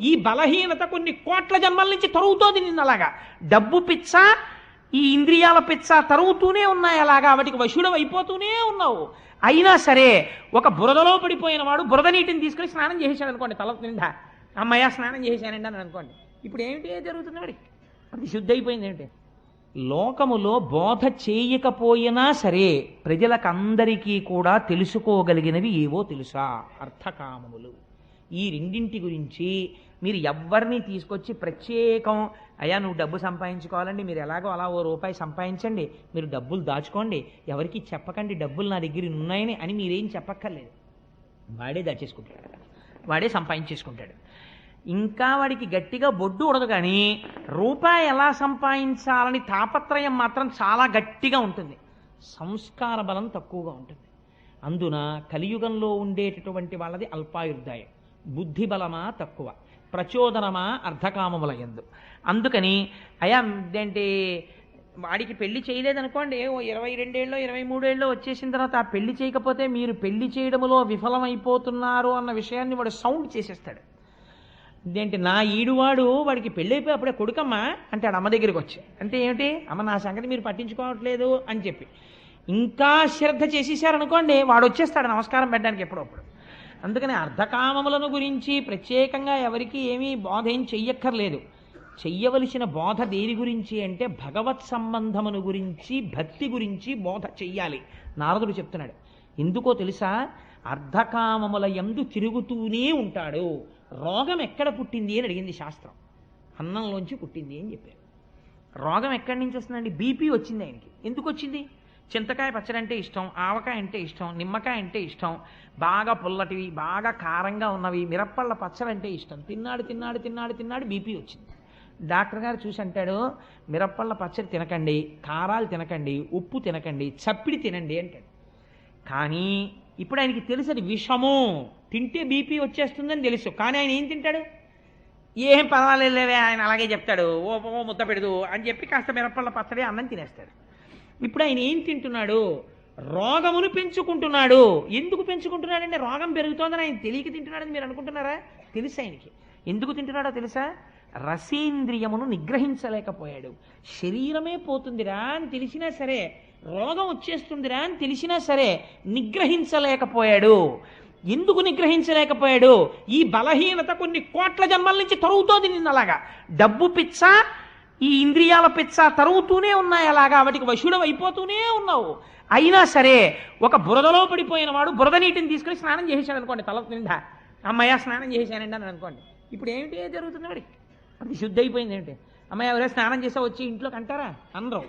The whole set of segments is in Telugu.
ఈ బలహీనత కొన్ని కోట్ల జన్మల నుంచి తరుగుతోంది నిన్ను అలాగా. డబ్బు పిచ్చ, ఈ ఇంద్రియాల పిచ్చ తరుగుతూనే ఉన్నాయి అలాగా, వాటికి వశుడం అయిపోతూనే ఉన్నావు. అయినా సరే ఒక బురదలో పడిపోయిన వాడు బురద నీటిని తీసుకుని స్నానం చేసేసాడు అనుకోండి, తల నిండా అమ్మయ్య స్నానం చేశానండి అని అనుకోండి, ఇప్పుడు ఏమిటి జరుగుతుంది వాడికి? అది శుద్ధి అయిపోయింది ఏమిటి? లోకములో బోధ చేయకపోయినా సరే ప్రజలకందరికీ కూడా తెలుసుకోగలిగినవి ఏవో తెలుసా? అర్థకామములు. ఈ రెండింటి గురించి మీరు ఎవ్వరిని తీసుకొచ్చి ప్రత్యేకం అయ్యా నువ్వు డబ్బు సంపాదించుకోవాలండి, మీరు ఎలాగో అలా ఓ రూపాయి సంపాదించండి, మీరు డబ్బులు దాచుకోండి, ఎవరికి చెప్పకండి డబ్బులు నా దగ్గర ఉన్నాయని అని మీరేం చెప్పక్కర్లేదు. వాడే దాచేసుకుంటాడు, వాడే సంపాదించేసుకుంటాడు. ఇంకా వాడికి గట్టిగా బొడ్డు ఉడదు, కానీ రూపాయి ఎలా సంపాదించాలని తాపత్రయం మాత్రం చాలా గట్టిగా ఉంటుంది. సంస్కార బలం తక్కువగా ఉంటుంది. అందున కలియుగంలో ఉండేటటువంటి వాళ్ళది అల్పాయుర్దాయం. బుద్ధి బలమా తక్కువ, ప్రచోదనమా అర్ధకామముల యందు. అందుకని అయా ఏంటి వాడికి పెళ్లి చేయలేదనుకోండి, ఓ 22 ఏళ్ళో 23 ఏళ్ళో వచ్చేసిన తర్వాత ఆ పెళ్లి చేయకపోతే మీరు పెళ్లి చేయడంలో విఫలమైపోతున్నారు అన్న విషయాన్ని వాడు సౌండ్ చేసేస్తాడు. ఇదేంటి నా ఈడువాడు వాడికి పెళ్ళి అయిపోయి అప్పుడే కొడుకమ్మా అంటాడు అమ్మ దగ్గరికి వచ్చి. అంటే ఏమిటి? అమ్మ నా సంగతి మీరు పట్టించుకోవట్లేదు అని చెప్పి ఇంకా శ్రద్ధ చేసేసారనుకోండి, వాడు వచ్చేస్తాడు నమస్కారం పెట్టడానికి ఎప్పుడప్పుడు. అందుకని అర్ధకామములను గురించి ప్రత్యేకంగా ఎవరికి ఏమీ బోధ ఏం చెయ్యక్కర్లేదు. చెయ్యవలసిన బోధ దేని గురించి అంటే భగవత్ సంబంధమును గురించి, భక్తి గురించి బోధ చెయ్యాలి. నారదుడు చెప్తున్నాడు. ఎందుకో తెలుసా? అర్ధకామముల యందు తిరుగుతూనే ఉంటాడు. రోగం ఎక్కడ పుట్టింది అని అడిగింది శాస్త్రం. అన్నంలోంచి పుట్టింది అని చెప్పారు. రోగం ఎక్కడి నుంచి వస్తుందండి? బీపీ వచ్చింది ఆయనకి. ఎందుకు వచ్చింది? చింతకాయ పచ్చడి అంటే ఇష్టం, ఆవకాయ అంటే ఇష్టం, నిమ్మకాయ అంటే ఇష్టం, బాగా పుల్లటివి బాగా కారంగా ఉన్నవి, మిరప్పళ్ళ పచ్చడి అంటే ఇష్టం. తిన్నాడు తిన్నాడు తిన్నాడు తిన్నాడు బీపీ వచ్చింది. డాక్టర్ గారు చూసి అంటాడు, మిరప్పళ్ళ పచ్చడి తినకండి, కారాలు తినకండి, ఉప్పు తినకండి, చప్పిడి తినండి అంటాడు. కానీ ఇప్పుడు ఆయనకి తెలుసు అది విషము, తింటే బీపీ వచ్చేస్తుందని తెలుసు. కానీ ఆయన ఏం తింటాడు? ఏం పర్వాలేదులేవే ఆయన అలాగే చెప్తాడు, ఓ ముద్ద పెడదు అని చెప్పి కాస్త మిరప్పళ్ళ పచ్చడి అన్నం తినేస్తాడు. ఇప్పుడు ఆయన ఏం తింటున్నాడు? రోగమును పెంచుకుంటున్నాడు. ఎందుకు పెంచుకుంటున్నాడంటే రోగం పెరుగుతోందని ఆయన తెలియక తింటున్నాడని మీరు అనుకుంటున్నారా? తెలుసు ఆయనకి. ఎందుకు తింటున్నాడో తెలుసా? రసేంద్రియమును నిగ్రహించలేకపోయాడు. శరీరమే పోతుందిరా అని తెలిసినా సరే, రోగం వచ్చేస్తుందిరా అని తెలిసినా సరే నిగ్రహించలేకపోయాడు. ఎందుకు నిగ్రహించలేకపోయాడు? ఈ బలహీనత కొన్ని కోట్ల జన్మల నుంచి తరుగుతోంది నిన్ను అలాగా. డబ్బు పిచ్చ, ఈ ఇంద్రియాల పిచ్చ తరుగుతూనే ఉన్నాయి అలాగా, వాటికి వశుడం అయిపోతూనే ఉన్నావు. అయినా సరే ఒక బురదలో పడిపోయిన వాడు బురద నీటిని తీసుకుని స్నానం చేసేసాడు అనుకోండి, తల నిండా అమ్మయ్య స్నానం చేశానండి అని అనుకోండి, ఇప్పుడు ఏమిటి జరుగుతుంది వాడికి? అది శుద్ధి అయిపోయింది ఏమిటి? అమ్మాయి ఎవరైనా స్నానం చేసా వచ్చి ఇంట్లోకి అంటారా? అనరు.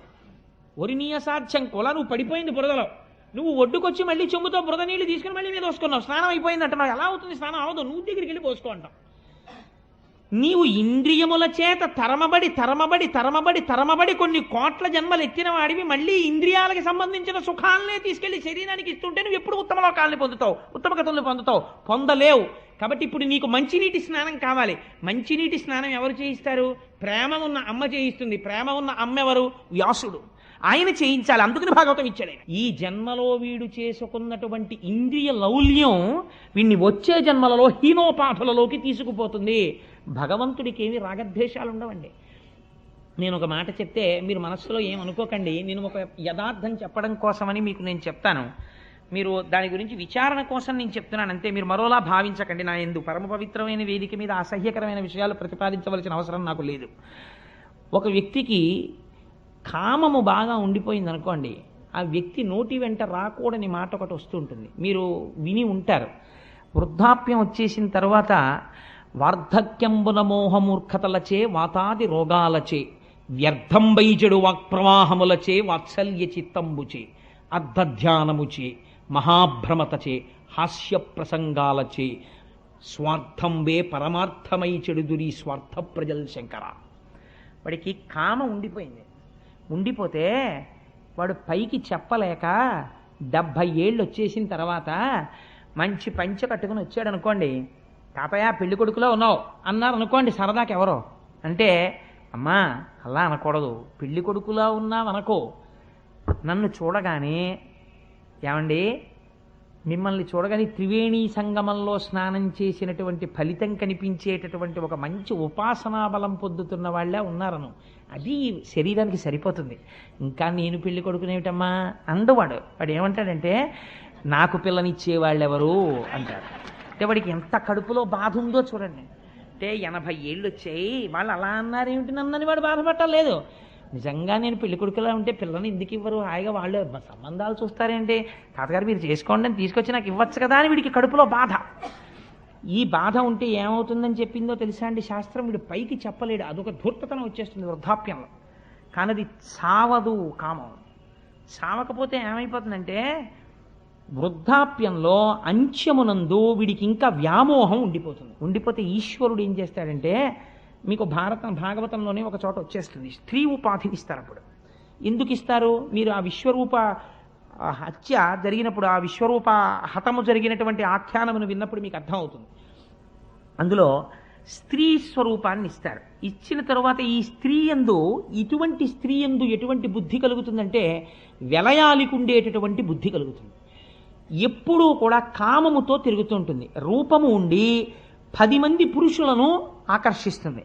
ఒరినీయ సాధ్యం కొల, నువ్వు పడిపోయింది బురదలో, నువ్వు ఒడ్డుకొచ్చి మళ్ళీ చెంబుతో బురద నీళ్ళు తీసుకుని మళ్ళీ మీద పోసుకున్నావు, స్నానం అయిపోయింది అంటున్నావు. ఎలా అవుతుంది స్నానం? అవదు, నువ్వు దగ్గరికి వెళ్ళి పోసుకో అంటావు. నీవు ఇంద్రియముల చేత తరమబడి తరమబడి తరమబడి తరమబడి కొన్ని కోట్ల జన్మలు ఎత్తిన వాడివి మళ్ళీ ఇంద్రియాలకు సంబంధించిన సుఖాలనే తీసుకెళ్లి శరీరానికి ఇస్తుంటే నువ్వు ఎప్పుడు ఉత్తమ లోకాలని పొందుతావు, ఉత్తమ గతులను పొందుతావు? పొందలేవు. కాబట్టి ఇప్పుడు నీకు మంచినీటి స్నానం కావాలి. మంచినీటి స్నానం ఎవరు చేయిస్తారు? ప్రేమ ఉన్న అమ్మ చేయిస్తుంది. ప్రేమ ఉన్న అమ్మ ఎవరు? వ్యాసుడు. ఆయన చేయించాలి. అందుకని భాగవతం ఇచ్చాడు. ఈ జన్మలో వీడు చేసుకున్నటువంటి ఇంద్రియ లౌల్యం వీడిని వచ్చే జన్మలలో హీనోపాధులలోకి తీసుకుపోతుంది. భగవంతుడికి ఏమి రాగద్వేషాలు ఉండవండి. నేను ఒక మాట చెప్తే మీరు మనస్సులో ఏమనుకోకండి, నేను ఒక యథార్థం చెప్పడం కోసమని మీకు నేను చెప్తాను. మీరు దాని గురించి విచారణ కోసం నేను చెప్తున్నాను అంతే. మీరు మరోలా భావించకండి. నా ఎందు పరమ పవిత్రమైన వేదిక మీద అసహ్యకరమైన విషయాలు ప్రతిపాదించవలసిన అవసరం నాకు లేదు. ఒక వ్యక్తికి కామము బాగా ఉండిపోయింది అనుకోండి, ఆ వ్యక్తి నోటి వెంట రాకూడని మాట ఒకటి వస్తుంటుంది, మీరు విని ఉంటారు. వృద్ధాప్యం వచ్చేసిన తర్వాత వార్ధక్యంబున మోహమూర్ఖతలచే వాతాది రోగాలచే వ్యర్థం వైజడు వాక్ప్రవాహములచే వాత్సల్య చిత్తంబుచే అర్ధధ్యానముచే మహాభ్రమతచే హాస్య ప్రసంగాలచే స్వార్థం వే పరమార్థమై చెడుదురి స్వార్థ ప్రజల్ శంకర. వాడికి కామ ఉండిపోయింది. ఉండిపోతే వాడు పైకి చెప్పలేక 70 ఏళ్ళు వచ్చేసిన తర్వాత మంచి పంచె కట్టుకుని వచ్చాడు అనుకోండి, తాతయ్య పెళ్లి కొడుకులో ఉన్నావు అన్నారు అనుకోండి సరదాకి ఎవరో. అంటే అమ్మా అలా అనకూడదు, పెళ్లి కొడుకులా ఉన్నావు అనుకో. నన్ను చూడగానే ఏమండి మిమ్మల్ని చూడగానే త్రివేణీ సంగమంలో స్నానం చేసినటువంటి ఫలితం కనిపించేటటువంటి ఒక మంచి ఉపాసనా బలం పొందుతున్న వాళ్ళే ఉన్నారను. అది శరీరానికి సరిపోతుంది. ఇంకా నేను పెళ్లి కొడుకునేమిటమ్మా అందవాడు. వాడు ఏమంటాడంటే నాకు పిల్లనిచ్చేవాళ్ళెవరు అంటారు. అంటే వాడికి ఎంత కడుపులో బాధ ఉందో చూడండి. అంటే 80 ఏళ్ళు వచ్చాయి, వాళ్ళు అలా అన్నారేమిటి నన్నని వాడు బాధపట్టలేదు. నిజంగా నేను పెళ్లి కొడుకులా ఉంటే పిల్లని ఎందుకు ఇవ్వరు, హాయిగా వాళ్ళు సంబంధాలు చూస్తారేంటి, తాతగారు మీరు చేసుకోండి అని తీసుకొచ్చి నాకు ఇవ్వచ్చు కదా అని వీడికి కడుపులో బాధ. ఈ బాధ ఉంటే ఏమవుతుందని చెప్పిందో తెలుసా అండి శాస్త్రం? వీడు పైకి చెప్పలేడు, అదొక ధూర్తతనం వచ్చేస్తుంది వృద్ధాప్యంలో. కానీ అది సావదు కామం. సావకపోతే ఏమైపోతుందంటే వృద్ధాప్యంలో అంత్యమునందు వీడికి ఇంకా వ్యామోహం ఉండిపోతుంది. ఉండిపోతే ఈశ్వరుడు ఏం చేస్తాడంటే, మీకు భాగవతంలోనే ఒక చోట వచ్చేస్తుంది, స్త్రీ ఉపాధిని ఇస్తారు. అప్పుడు ఎందుకు ఇస్తారు? మీరు ఆ విశ్వరూప హత్య జరిగినప్పుడు, ఆ విశ్వరూప హతము జరిగినటువంటి ఆఖ్యానమును విన్నప్పుడు మీకు అర్థమవుతుంది. అందులో స్త్రీ స్వరూపాన్ని ఇస్తారు. ఇచ్చిన తరువాత ఈ స్త్రీ యందు, ఇటువంటి స్త్రీ యందు ఎటువంటి బుద్ధి కలుగుతుందంటే వెలయాలికి ఉండేటటువంటి బుద్ధి కలుగుతుంది. ఎప్పుడూ కూడా కామముతో తిరుగుతుంటుంది. రూపము ఉండి 10 మంది పురుషులను ఆకర్షిస్తుంది.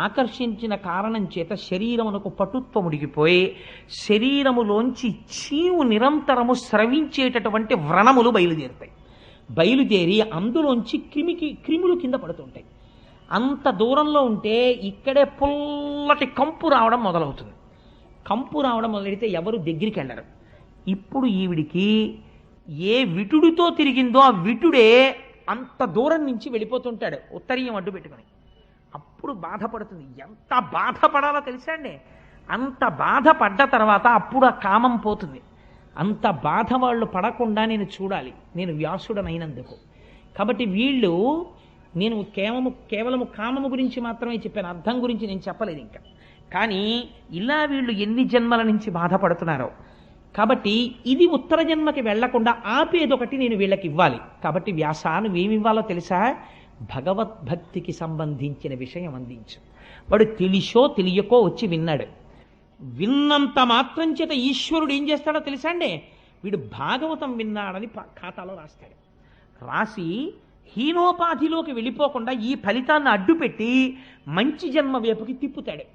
ఆకర్షించిన కారణం చేత శరీరమునకు పటుత్వం ఉడిగిపోయి శరీరములోంచి చీవు నిరంతరము స్రవించేటటువంటి వ్రణములు బయలుదేరుతాయి. బయలుదేరి అందులోంచి క్రిములు కింద పడుతుంటాయి. అంత దూరంలో ఉంటే ఇక్కడే పుల్లటి కంపు రావడం మొదలవుతుంది. కంపు రావడం మొదలెడితే ఎవరు దగ్గరికి వెళ్ళరు. ఇప్పుడు ఈవిడికి ఏ విటుడితో తిరిగిందో ఆ విటుడే అంత దూరం నుంచి వెళ్ళిపోతుంటాడు ఉత్తరీయం అడ్డు పెట్టుకుని. అప్పుడు బాధపడుతుంది. ఎంత బాధపడాలో తెలుసా అండి? అంత బాధపడ్డ తర్వాత అప్పుడు ఆ కామం పోతుంది. అంత బాధ వాళ్ళు పడకుండా నేను చూడాలి, నేను వ్యాసుడనైనందుకు. కాబట్టి వీళ్ళు, నేను కేవలము కామము గురించి మాత్రమే చెప్పాను, అర్థం గురించి నేను చెప్పలేదు ఇంకా. కానీ ఇలా వీళ్ళు ఎన్ని జన్మల నుంచి బాధపడుతున్నారో. కాబట్టి ఇది ఉత్తర జన్మకి వెళ్లకుండా ఆపేదొకటి నేను వీళ్ళకి ఇవ్వాలి. కాబట్టి వ్యాస నువ్వేమి ఇవ్వాలో తెలుసా? భగవద్భక్తికి సంబంధించిన విషయం అందించు. వాడు తెలిసో తెలియకో వచ్చి విన్నాడు. విన్నంత మాత్రం చేత ఈశ్వరుడు ఏం చేస్తాడో తెలుసా అండి? వీడు భాగవతం విన్నాడని ఖాతాలో రాస్తాడు. రాసి హీనోపాధిలోకి వెళ్ళిపోకుండా ఈ ఫలితాన్ని అడ్డుపెట్టి మంచి జన్మ వైపుకి తిప్పుతాడు.